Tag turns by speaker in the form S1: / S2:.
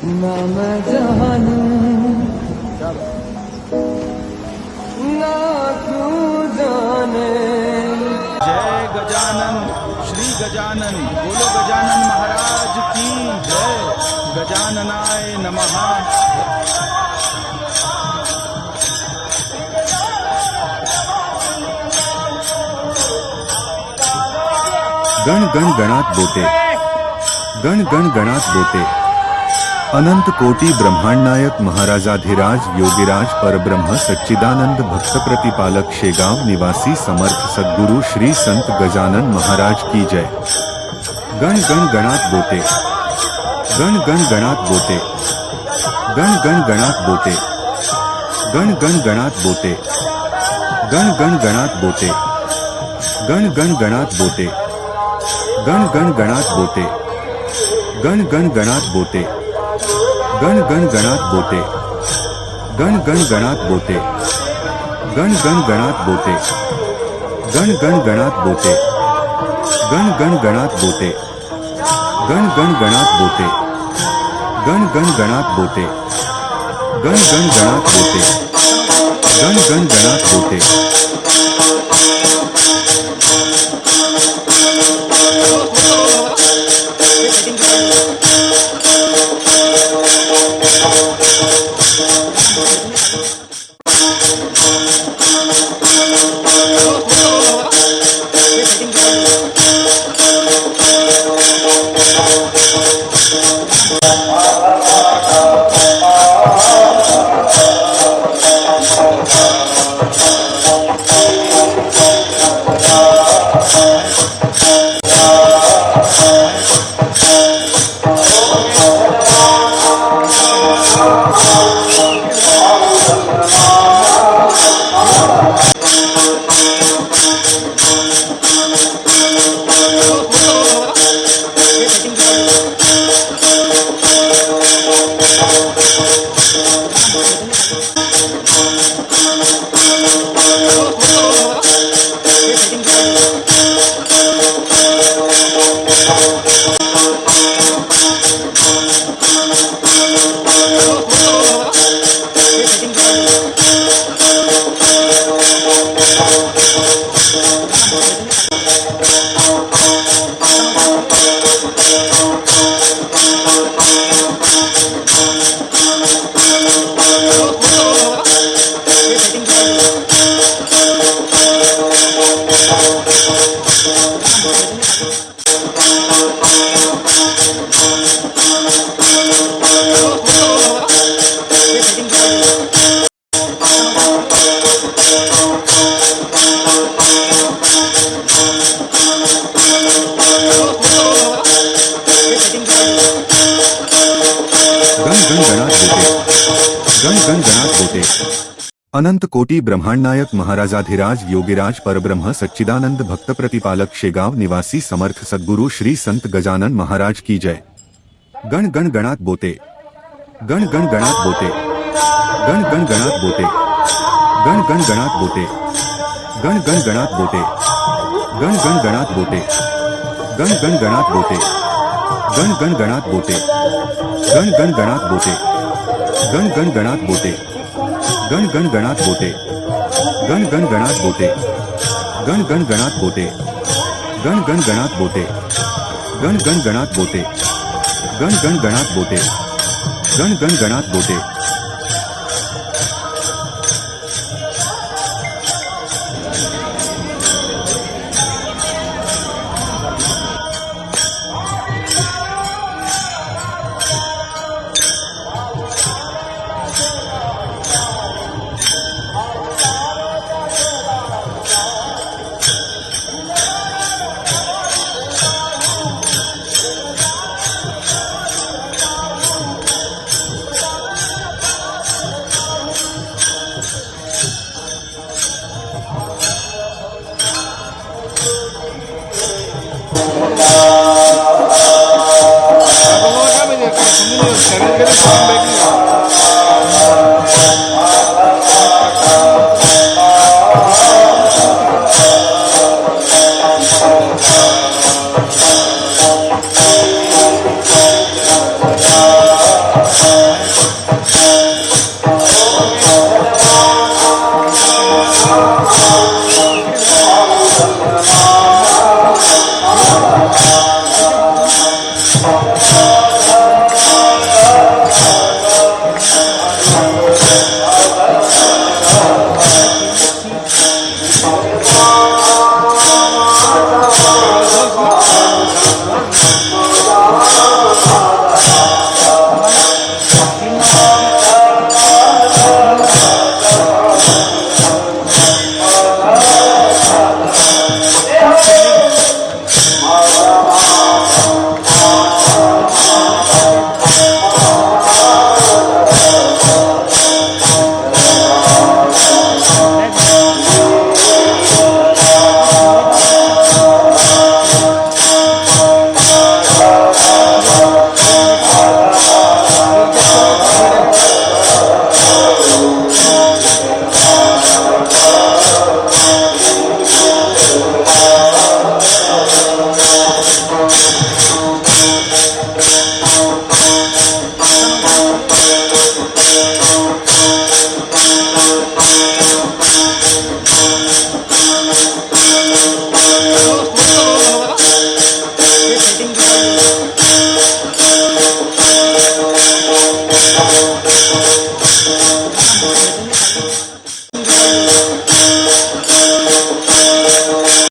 S1: ना मैं जानूं ना तू जाने।
S2: जय गजानन श्री गजानन, बोलो गजानन महाराज की जय। गजाननाय नमः।
S3: गण गण गणात बोते, गण गण गणात बोते। अनंत कोटी ब्रह्मांडनायक महाराजाधिराज योगीराज परब्रह्म सच्चिदानंद भक्त प्रतिपालक शेगाव निवासी समर्थ सद्गुरु श्री संत गजानन महाराज की जय। गण गण गणात बोते, गण गण गणात बोते, गण गण गणात बोते, गण गण गणात बोते, गण गण गणात बोते, गण गण गणात बोते, गण गण गणात बोते, गण गण गणात बोते, गण गण गणात बोते, गण गण गणात बोते, गण गण गणात बोते, गण गण गणात बोते, गण गण गणात बोते, गण गण गणात बोते, गण गण गणात बोते, गण गण गणात बोते, गण गण गणात बोते। अनंत कोटी ब्रह्मांडनायक महाराजाधिराज योगीराज परब्रह्म सच्चिदानंद भक्त प्रतिपालक शेगाव निवासी समर्थ सद्गुरु श्री संत गजानन महाराज की जय। गण गण गणात बोते, गण गण गणात बोते, गण गण गणात बोते, गण गण गणात बोते, गण गण गणात बोते, गण गण गणात बोते, गण गण गणात बोते, गण गण गणात बोते, गण गण गणात बोते, गण गण गणात बोते, गण गण गणात बोते, गण गण गणात बोते, गण गण गणात बोते, गण गण गणात बोते, गण गण गणात बोते, गण गण गणात बोते, गण गण गणात बोते।